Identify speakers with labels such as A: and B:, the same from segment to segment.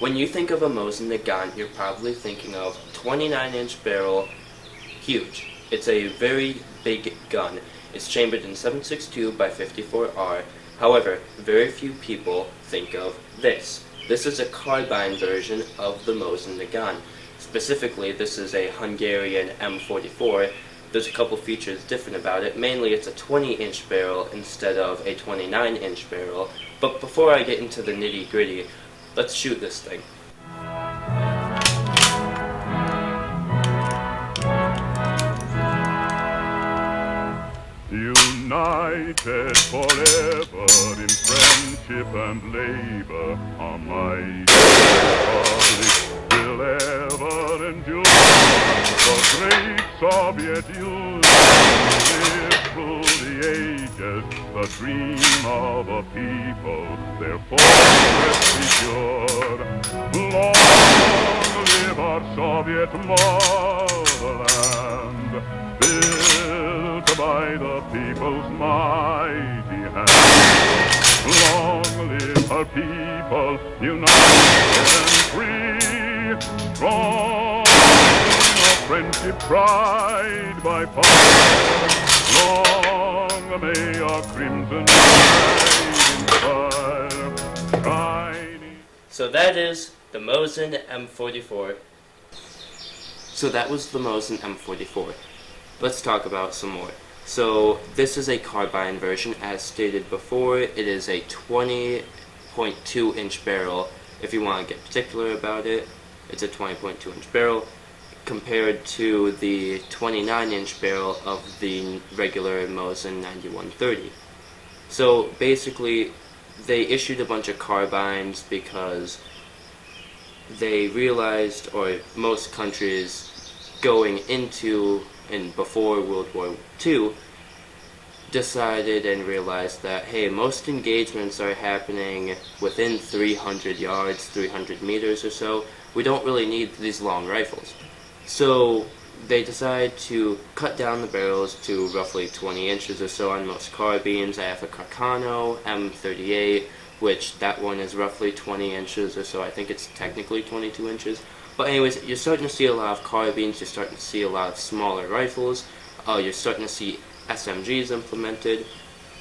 A: When you think of a Mosin Nagant, you're probably thinking of 29-inch barrel, huge. It's a very big gun. It's chambered in 7.62 by 54R. However, very few people think of this. This is a carbine version of the Mosin Nagant. Specifically, this is a Hungarian M44. There's a couple features different about it. Mainly, it's a 20-inch barrel instead of a 29-inch barrel. But before I get into the nitty-gritty, let's shoot this thing.
B: United forever in friendship and labor, a mighty republic will ever endure. The great Soviet Union lives through the ages, the dream of a people, their fortress secured. Long live our Soviet motherland, built by the people's mighty hand. Long live our people, united and free, strong of friendship, pride by fire. Long may our crimson tide inspire, shining.
A: So that is the Mosin M44. So that was the Mosin M44. Let's talk about some more. So this is a carbine version. As stated before, it is a 20.2 inch barrel. If you want to get particular about it, it's a 20.2 inch barrel compared to the 29 inch barrel of the regular Mosin 9130. So basically, they issued a bunch of carbines because they realized, or most countries going into and before World War II decided and realized that, hey, most engagements are happening within 300 yards, 300 meters or so. We don't really need these long rifles. So they decided to cut down the barrels to roughly 20 inches or so on most carbines. I have a Carcano M38, which that one is roughly 20 inches or so. I think it's technically 22 inches. But anyways, you're starting to see a lot of carbines, you're starting to see a lot of smaller rifles, you're starting to see SMGs implemented.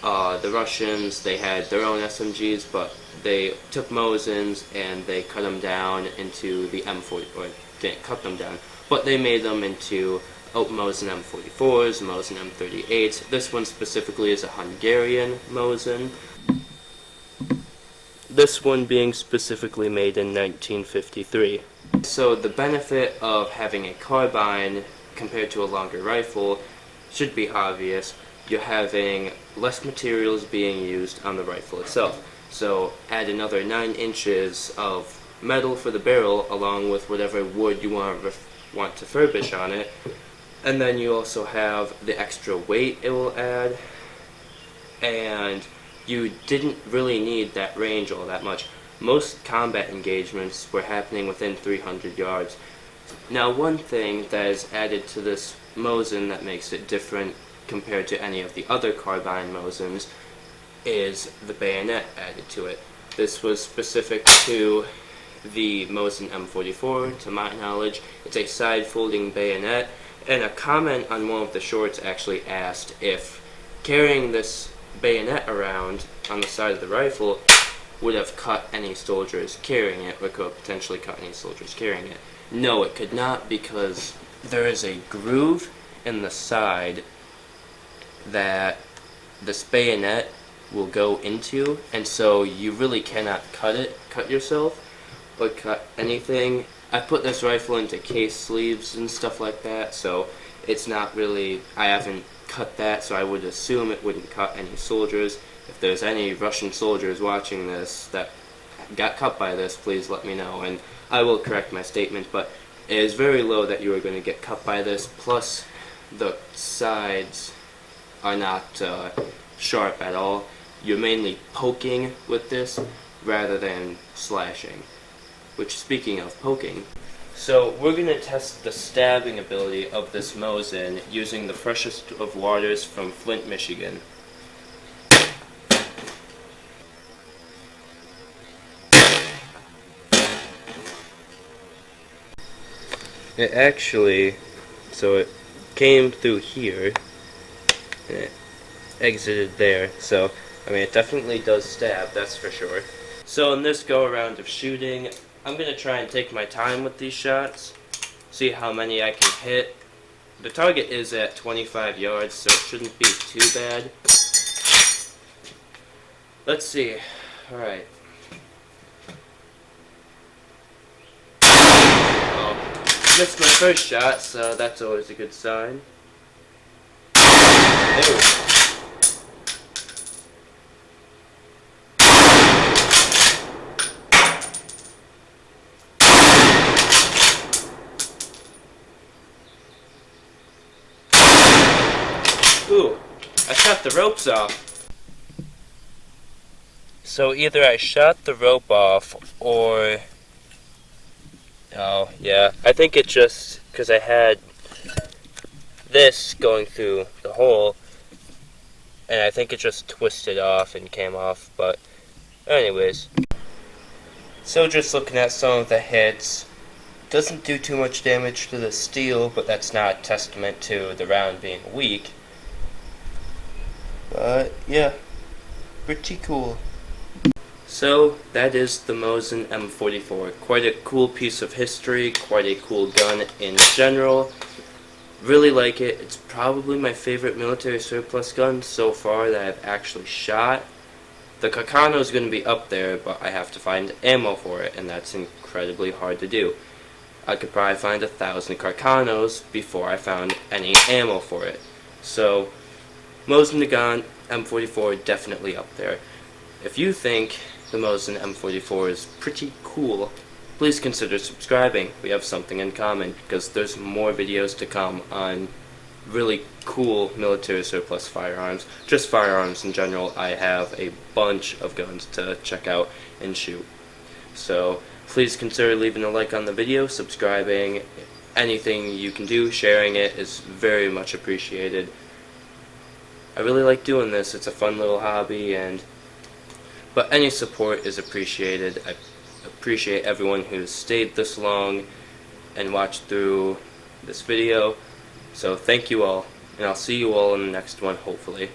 A: The Russians, they had their own SMGs, but they took Mosins and they cut them down into the M40, or didn't cut them down, but they made them into Mosin M44s, Mosin M38s. This one specifically is a Hungarian Mosin. This one being specifically made in 1953. So the benefit of having a carbine compared to a longer rifle should be obvious. You're having less materials being used on the rifle itself. So add another 9 inches of metal for the barrel along with whatever wood you want to furbish on it. And then you also have the extra weight it will add. And you didn't really need that range all that much. Most combat engagements were happening within 300 yards. Now, one thing that is added to this Mosin that makes it different compared to any of the other carbine Mosins is the bayonet added to it. This was specific to the Mosin M44, to my knowledge. It's a side-folding bayonet, and a comment on one of the shorts actually asked if carrying this bayonet around on the side of the rifle would have cut any soldiers carrying it, or could potentially cut any soldiers carrying it. No, it could not, because there is a groove in the side that this bayonet will go into, and so you really cannot cut yourself, or cut anything. I put this rifle into case sleeves and stuff like that, so it's not really, I haven't cut that, so I would assume it wouldn't cut any soldiers. If there's any Russian soldiers watching this that got cut by this, please let me know, and I will correct my statement, but it is very low that you are going to get cut by this, plus the sides are not sharp at all. You're mainly poking with this rather than slashing. Which, speaking of poking, so we're going to test the stabbing ability of this Mosin using the freshest of waters from Flint, Michigan. It actually, so it came through here, and it exited there, so, I mean, it definitely does stab, that's for sure. So in this go-around of shooting, I'm going to try and take my time with these shots, see how many I can hit. The target is at 25 yards, so it shouldn't be too bad. Let's see. Alright. Missed my first shot, so that's always a good sign. Ew. Ooh, I shot the ropes off. So either I shot the rope off, or... Oh, yeah. I think it just... because I had this going through the hole, and I think it just twisted off and came off, but... Anyways. So just looking at some of the hits, doesn't do too much damage to the steel, but that's not a testament to the round being weak. But, yeah. Pretty cool. So, that is the Mosin M44. Quite a cool piece of history, quite a cool gun in general. Really like it. It's probably my favorite military surplus gun so far that I've actually shot. The Carcano is going to be up there, but I have to find ammo for it, and that's incredibly hard to do. I could probably find 1,000 Carcanos before I found any ammo for it. So, Mosin Nagant M44 definitely up there. If you think the Mosin M44 is pretty cool, please consider subscribing. We have something in common, because there's more videos to come on really cool military surplus firearms. Just firearms in general. I have a bunch of guns to check out and shoot. So please consider leaving a like on the video, subscribing. Anything you can do, sharing it is very much appreciated. I really like doing this. It's a fun little hobby, but any support is appreciated. I appreciate everyone who's stayed this long and watched through this video. So thank you all, and I'll see you all in the next one, hopefully.